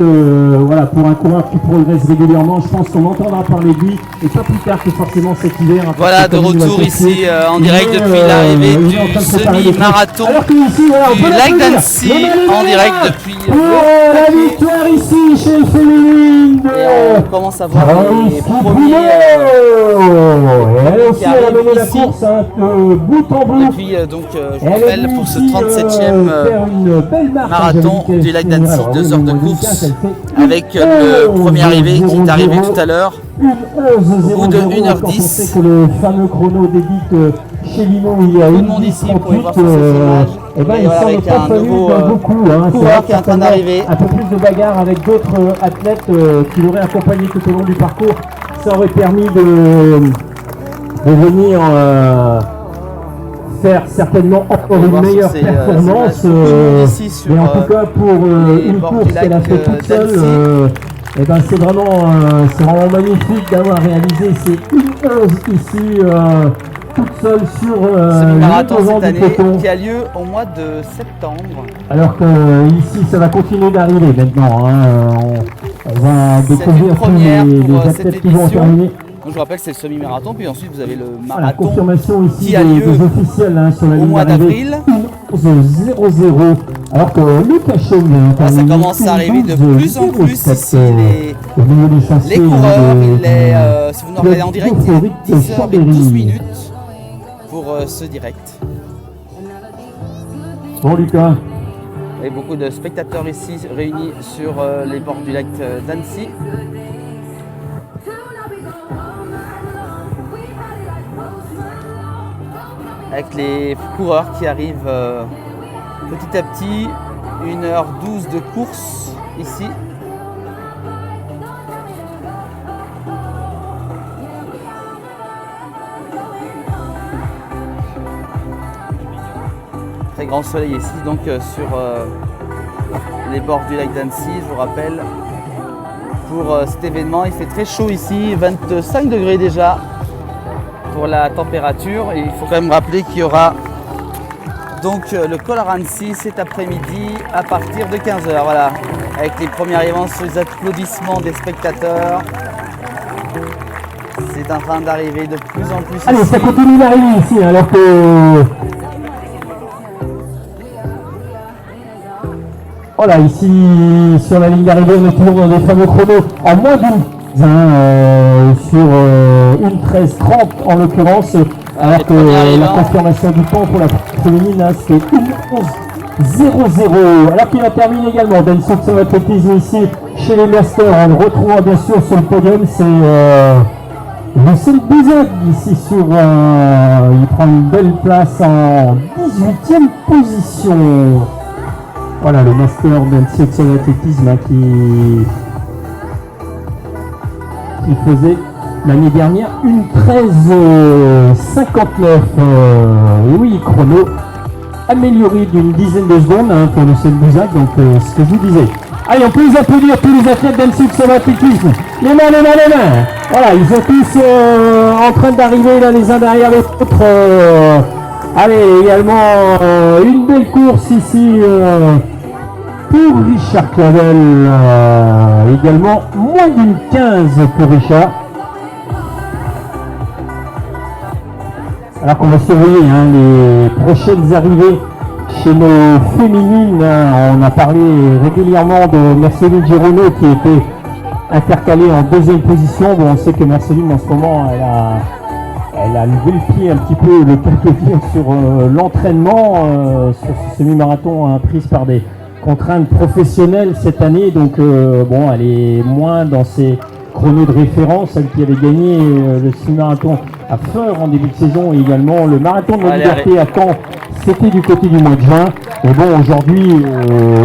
Voilà, pour un coureur qui progresse régulièrement, je pense qu'on entendra parler de lui et pas plus tard que forcément cet hiver. Voilà, de retour ici en direct depuis l'arrivée du semi-marathon du Lac d'Annecy, en direct depuis la victoire ici chez le féminine. Et on commence à voir les premiers qui arrivent ici bout en bout. depuis donc je rappelle pour ce 37e marathon du Lac d'Annecy, 2 heures de course avec le premier arrivé qui est arrivé tout à l'heure au bout de 1h10. Le fameux chrono débute chez Lino il y a tout le monde ici pour y voir sur ces images. Et ben, et voilà, avec un nouveau coureur qui est en train d'arriver. Un peu plus de bagarre avec d'autres athlètes qui l'auraient accompagné tout au long du parcours. Ça aurait permis de venir faire certainement encore une meilleure performance. Mais en tout cas, pour une course qu'elle a fait toute seule, et ben c'est vraiment magnifique d'avoir réalisé ces 1h11 ici toute seule sur semi-marathon cette année qui a lieu au mois de septembre. Alors que ici ça va continuer d'arriver maintenant. On va découvrir tous les athlètes qui vont terminer. Donc, je rappelle c'est le semi-marathon, puis ensuite vous avez le Voilà, marathon confirmation ici qui a lieu des officiels sur la au ligne mois d'avril. 11-0-0. Alors que Lucas Chaume, ça commence à arriver de plus en plus ici les coureurs. Si vous nous regardez en direct, il est 10h12 pour ce direct. Bon Lucas. Et beaucoup de spectateurs ici réunis sur les bords du lac d'Annecy. Avec les coureurs qui arrivent petit à petit, 1h12 de course ici. Très grand soleil ici donc sur les bords du lac d'Annecy, je vous rappelle. Pour cet événement, il fait très chaud ici, 25 degrés déjà pour la température, et il faut quand même rappeler qu'il y aura donc le col à Annecy cet après-midi à partir de 15h, voilà, avec les premiers arrivants sur les applaudissements des spectateurs. C'est en train d'arriver de plus en plus. Allez, ici. ça continue d'arriver ici, alors que voilà, ici sur la ligne d'arrivée, on est toujours dans les fameux chronos en moins d'une sur une 13:30 en l'occurrence, alors que la confirmation du temps pour la féminine, c'est 1:11:00. Alors qu'il a terminé également dans son athlétisme ici chez les Masters, en le retrouvant bien sûr sur le podium, c'est Lucille Bizet ici sur il prend une belle place en 18e position. Voilà le Master d'Annecy de son athlétisme qui faisait l'année dernière une 13:59. Oui, chrono amélioré d'une dizaine de secondes pour le Lucille Bizet, donc ce que je vous disais. Allez, on peut les applaudir tous les athlètes d'Annecy de son athlétisme. Les mains. Voilà, ils sont tous en train d'arriver là les uns derrière les autres. Allez, également une belle course ici pour Richard Clavel. Également moins d'une 15 pour Richard. Alors qu'on va surveiller les prochaines arrivées chez nos féminines. On a parlé régulièrement de Merceline Gironneau qui était intercalée en 2e position. Bon, on sait que Merceline en ce moment elle a levé le pied un petit peu, le quelques pieds sur l'entraînement sur ce semi-marathon prise par des contraintes professionnelles cette année. Donc bon, elle est moins dans ses chronos de référence, elle qui avait gagné le semi-marathon à Feur en début de saison et également le marathon de la Liberté à Caen. C'était du côté du mois de juin. Et bon, aujourd'hui,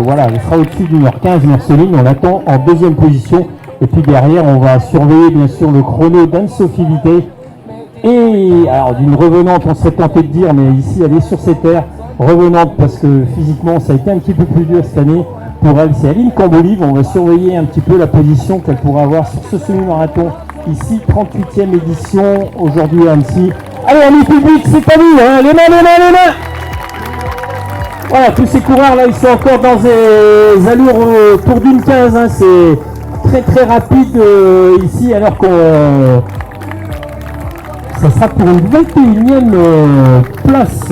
voilà, elle sera au-dessus d'une heure 15, Merceline. On l'attend en 2e position. Et puis derrière, on va surveiller bien sûr le chrono d'Anne-Sophie Vité. Et alors, d'une revenante, on serait tenté de dire, mais ici, elle est sur ses terres. Revenante parce que physiquement, ça a été un petit peu plus dur cette année. Pour elle, c'est Aline Cambolive. On va surveiller un petit peu la position qu'elle pourra avoir sur ce semi-marathon. Ici, 38e édition, aujourd'hui à Annecy. Allez, amis publics, c'est à vous, les mains. Voilà, tous ces coureurs là, ils sont encore dans des allures autour d'une 15. Hein, c'est très très rapide ici, alors qu'on ça sera pour une 21e place.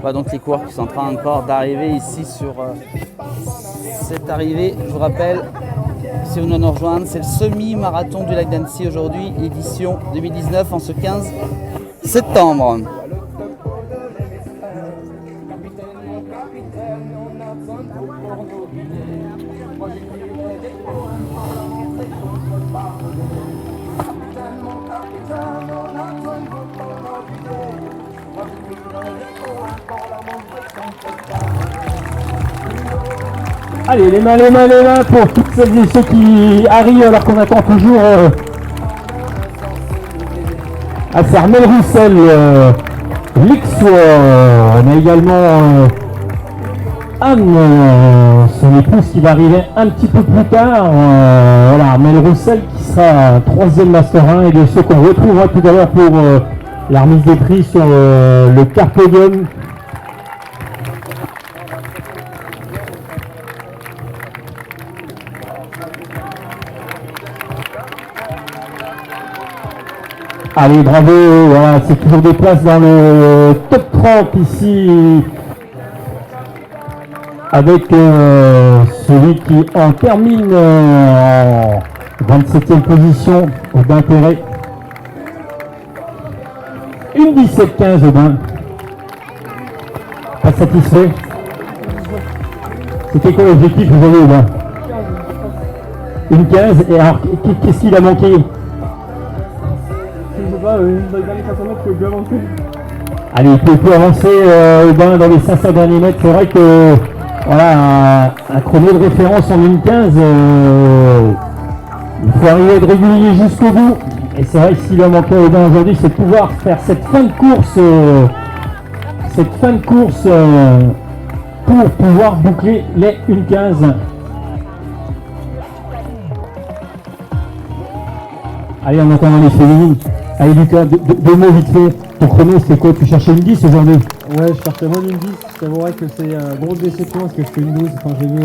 Voilà donc les coureurs qui sont en train encore d'arriver ici sur cette arrivée. Je vous rappelle, si vous nous rejoindre, c'est le semi-marathon du lac d'Annecy aujourd'hui, édition 2019 en ce 15 septembre. Allez, les mains pour toutes celles et ceux qui arrivent alors qu'on attend toujours à faire Mel Roussel, Lixois. On a également Anne, son épouse qui va arriver un petit peu plus tard. Voilà, Mel Roussel qui sera 3e Master 1 et de ceux qu'on retrouvera tout à l'heure pour la remise des prix sur le Carpodium. Allez, bravo, voilà, c'est toujours des places dans le top 30 ici, avec celui qui en termine en 27e position, Aubin Perret. Une 17-15 Aubin. Pas satisfait. C'était quoi l'objectif vous avez Aubin? Une 15, et alors qu'est-ce qu'il a manqué? Allez, il peut avancer Aubin dans les 500 derniers mètres. C'est vrai que voilà, un chrono de référence en 1,15, il faut arriver à être régulier jusqu'au bout. Et c'est vrai que s'il a manqué à Aubin aujourd'hui, c'est de pouvoir faire cette fin de course, pour pouvoir boucler les 1,15. Allez, en attendant les féminines. Allez Lucas, deux mots vite fait. Ton chrono, c'était quoi? Tu cherchais une 10 aujourd'hui? Ouais, je cherchais moins d'une 10. Je t'avouerais que c'est grosse déception parce que je fais une 12. Enfin, j'ai vu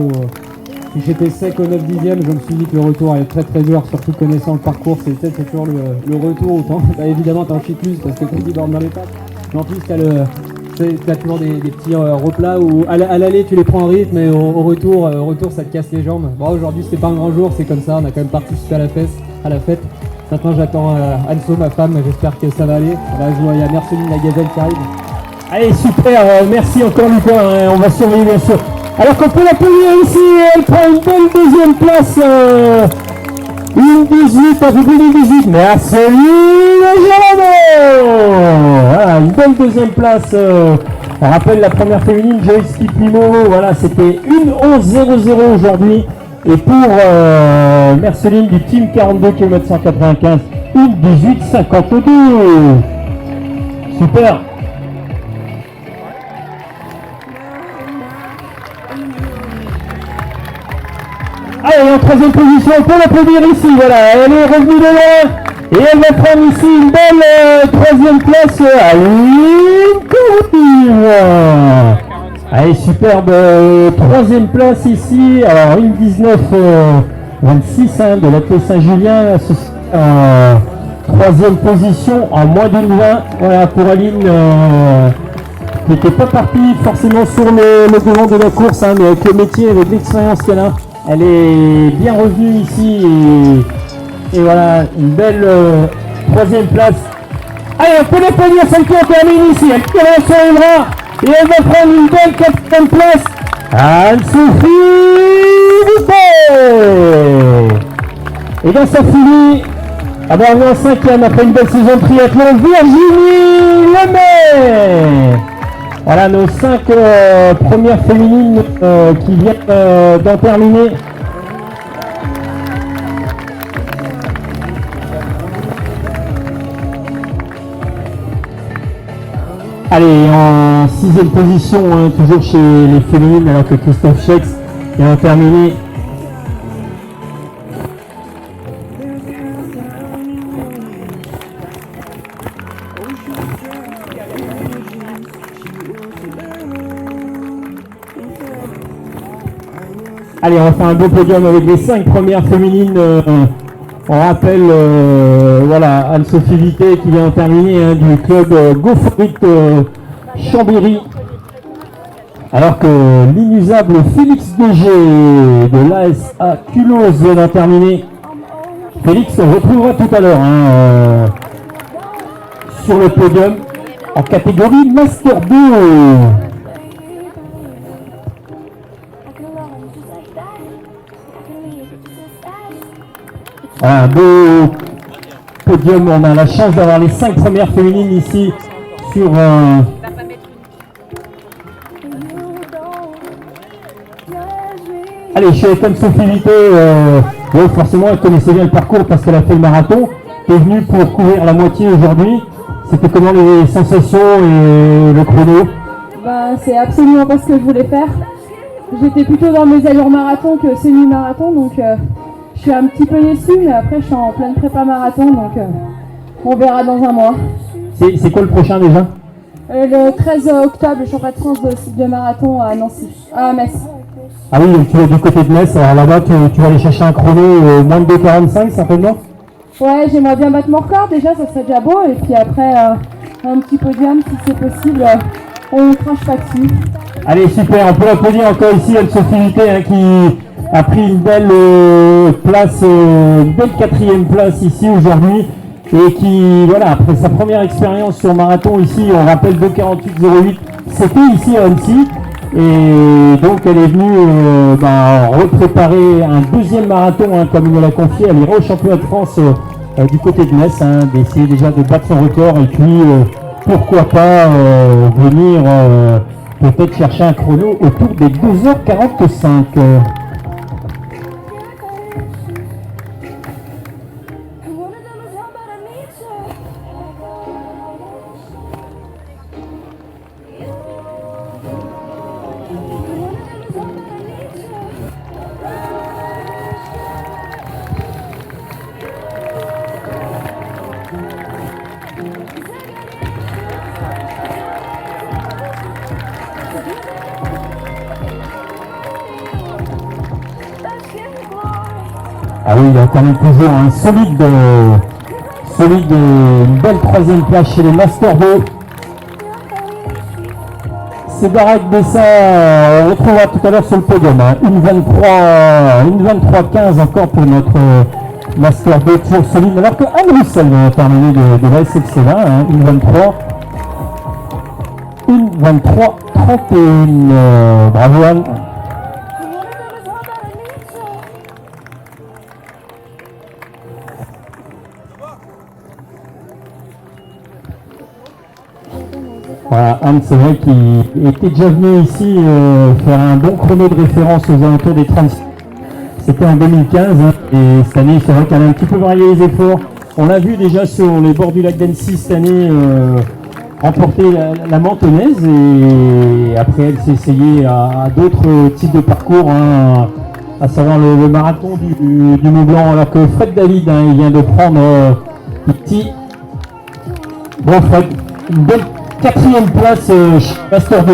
si j'étais sec au 9 dixième, je me suis dit que le retour allait être très très dur, surtout connaissant le parcours. C'est peut-être toujours le retour autant. Bah, évidemment, t'en chies plus parce que quand tu bornes dans les pattes. Mais en plus, t'as toujours des petits replats où à l'aller tu les prends en rythme et au retour, ça te casse les jambes. Bon, aujourd'hui, c'était pas un grand jour, c'est comme ça. On a quand même participé à la fête. Maintenant j'attends Anso, ma femme, j'espère que ça va aller. Là je vois il y a Merceline la gazelle qui arrive. Allez super, merci encore Lucas, hein, on va surveiller bien sûr. Alors qu'on peut l'applaudir ici, elle prend une belle deuxième place. Une 18, un peu plus d'une 18, Merceline Géronimo. Voilà, une belle deuxième place. On rappelle la première féminine, Joyce Kiplimo, voilà, c'était une 11-0-0 aujourd'hui. Et pour Merceline du team 42 km 195, une 18-52. Super. Allez, en troisième position, on peut l'applaudir ici, voilà, elle est revenue de loin. Et elle va prendre ici une belle troisième place à l'Incourtive. Allez, superbe troisième place ici. Alors, une 19-26 hein, de la Clé Saint-Julien, en troisième position en moins d'une 20. Voilà, pour Aline, qui n'était pas partie forcément sur le devant de la course, hein, mais avec le métier, avec l'expérience qu'elle a, elle est bien revenue ici. Et voilà, une belle troisième place. Allez, on peut l'applaudir celle qui en termine ici. Elle commence sur les bras. Et elle va prendre une belle quatrième place. Anne-Sophie Boutet. Et dans sa folie, avoir en cinquième après une belle saison de triathlon, Virginie Lemay. Voilà nos 5 premières féminines qui viennent d'en terminer. Allez, en 6e position, hein, toujours chez les féminines, alors que Christophe Schex vient de terminer. Allez, on va faire un beau podium avec les 5 premières féminines. On rappelle, voilà, Anne-Sophie Vité qui vient de terminer hein, du club Gaufrite Chambéry. Alors que l'inusable Félix DG de l'ASA Culose vient d'en terminer. Félix, on retrouvera tout à l'heure hein, sur le podium en catégorie Master 2. Un beau podium, on a la chance d'avoir les 5 premières féminines ici sur Allez, chez Anne-Sophie Vité, bon, forcément elle connaissait bien le parcours parce qu'elle a fait le marathon. Elle est venue pour courir la moitié aujourd'hui. C'était comment les sensations et le chrono? C'est absolument pas ce que je voulais faire. J'étais plutôt dans mes allures marathon que semi-marathon, donc je suis un petit peu déçue, mais après je suis en pleine prépa marathon, donc on verra dans un mois. C'est quoi le prochain déjà? Le 13 octobre, le championnat de France de marathon à Nancy, à Metz. Ah oui, donc tu vas du côté de Metz, alors là-bas tu vas aller chercher un chrono moins de 2,45 certainement? Ouais, j'aimerais bien battre mon record déjà, ça serait déjà beau, et puis après un petit podium si c'est possible, on ne crache pas dessus. Allez, super, on peut l'applaudir encore ici Anne-Sophie Vité hein, qui a pris une belle place, une belle 4e place ici aujourd'hui et qui, voilà, après sa première expérience sur marathon ici, on rappelle 2,48,08, c'était ici à Annecy et donc elle est venue repréparer un 2e marathon hein, comme il me l'a confié, elle ira au championnat de France du côté de Metz, hein, d'essayer déjà de battre son record et puis pourquoi pas venir peut-être chercher un chrono autour des 2h45. Ah oui, il y a quand même toujours un solide, une belle 3e place chez les Master 2. C'est Barak Bessa, on retrouvera tout à l'heure sur le podium. Hein. Une 23-15 encore pour notre Master 2, toujours solide. Alors que Anne Roussel vient de terminer de la SFC là, hein. Une 23. Une 23-31. Bravo Anne. Voilà, Anne, c'est vrai qu'il était déjà venu ici faire un bon chrono de référence aux alentours des 36. C'était en 2015 hein, et cette année, c'est vrai qu'elle a un petit peu varié les efforts. On l'a vu déjà sur les bords du lac d'Annecy cette année remporter la Mentonnaise et après elle s'est essayée à d'autres types de parcours, hein, à savoir le marathon du Mont Blanc, alors que Fred David, hein, il vient de prendre petit. Bon Fred, une belle 4e place Master 2.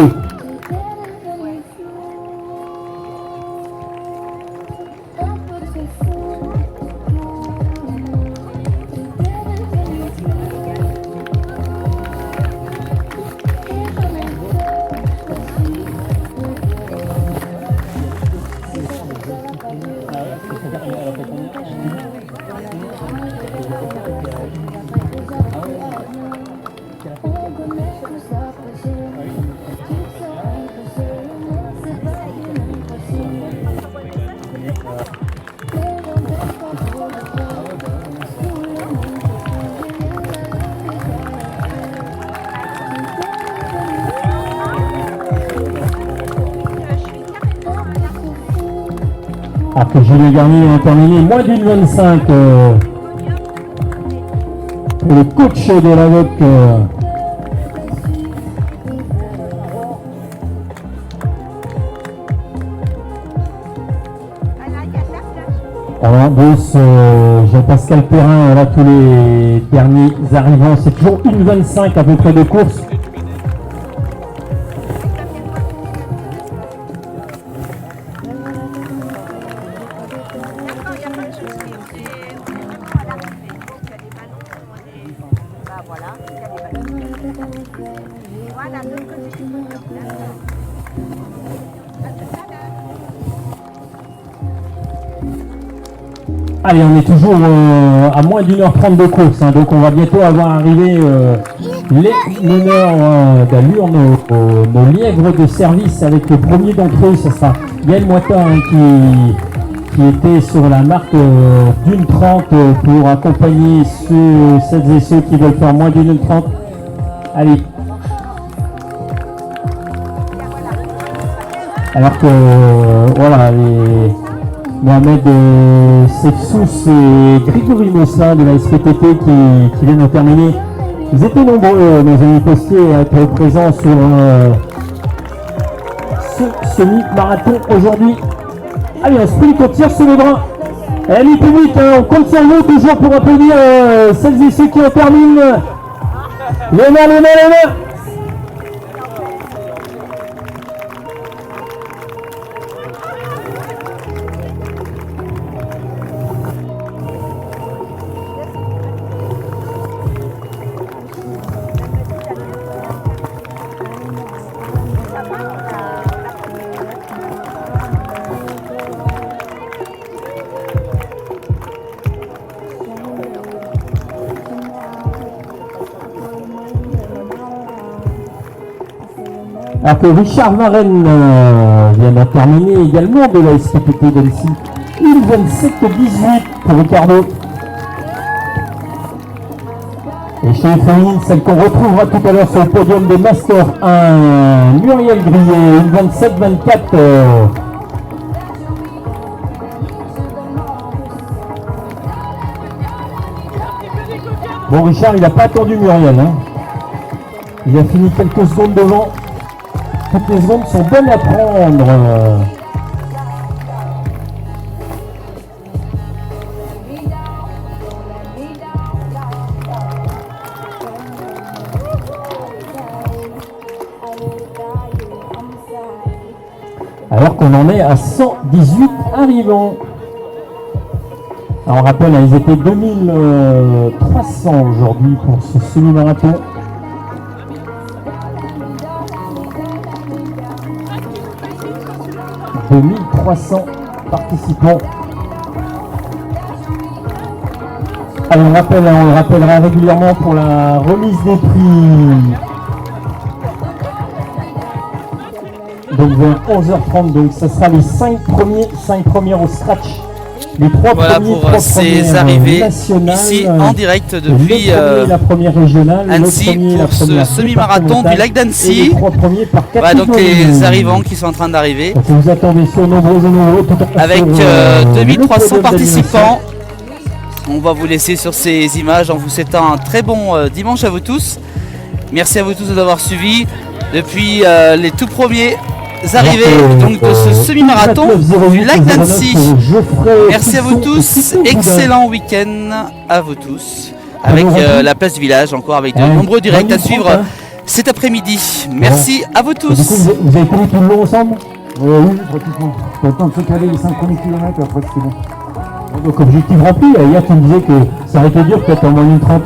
Alors que Julien Garnier a terminé moins d'une 25 pour le coach de la VOC. En bourse, Jean-Pascal Perrin, là tous les derniers arrivants, c'est toujours une 25 à peu près de course. Allez, on est toujours à moins d'1h30 de course, hein, donc on va bientôt avoir arrivé les meneurs d'allure, nos lièvres de service, avec le premier d'entre eux, ce sera Yael Moita, hein, qui était sur la marque d'1h30 pour accompagner celles et ceux qui veulent faire moins d'1h30. Allez. Alors que voilà, Mohamed Sefsous et Grégory Mossin de la SPTT qui viennent de terminer. Ils étaient nombreux, nos amis postiers, à être présents sur ce semi-marathon aujourd'hui. Allez, on sprint, on tire sur les bras. Allez, public, hein, on compte sur vous toujours pour applaudir celles et ceux qui en terminent. Les mains, les mains, les mains. Alors que Richard Varenne vient de terminer également de la SPTT d'Annecy. 1:27:18 pour Ricardo. Et chez les féminines, celle qu'on retrouvera tout à l'heure sur le podium des Masters 1, Muriel Grillet, 1:27:24. Bon, Richard, il n'a pas attendu Muriel, hein. Il a fini quelques secondes devant. Toutes les secondes sont bonnes à prendre. Alors qu'on en est à 118 arrivants. Alors on rappelle, ils étaient 2300 aujourd'hui pour ce semi-marathon. 2300 participants. Allez, on le rappellera régulièrement pour la remise des prix. Donc vers 11h30, donc ça sera les 5 premiers au scratch. Les 3 voilà premiers, pour ces arrivées ici en direct depuis la première régionale, Annecy pour ce semi-marathon du lac d'Annecy. Voilà donc les arrivants qui sont en train d'arriver. Vous attendez sur nombreux avec 2300 participants. On va vous laisser sur ces images en vous souhaitant un très bon dimanche à vous tous. Merci à vous tous de l'avoir suivi depuis les tout premiers arrivées donc de ce semi-marathon du lac d'Annecy. Merci à vous tous, excellent week-end à vous tous, avec la place du village encore avec de nombreux directs à suivre cet après-midi. Merci à vous tous. Vous avez couru tout le long ensemble? Oui, pratiquement. Faut attendre de se caler les 5 premiers kilomètres, après c'est bon. Donc objectif rempli, hier tu me disais que ça aurait été dur peut-être en moins d'une 30.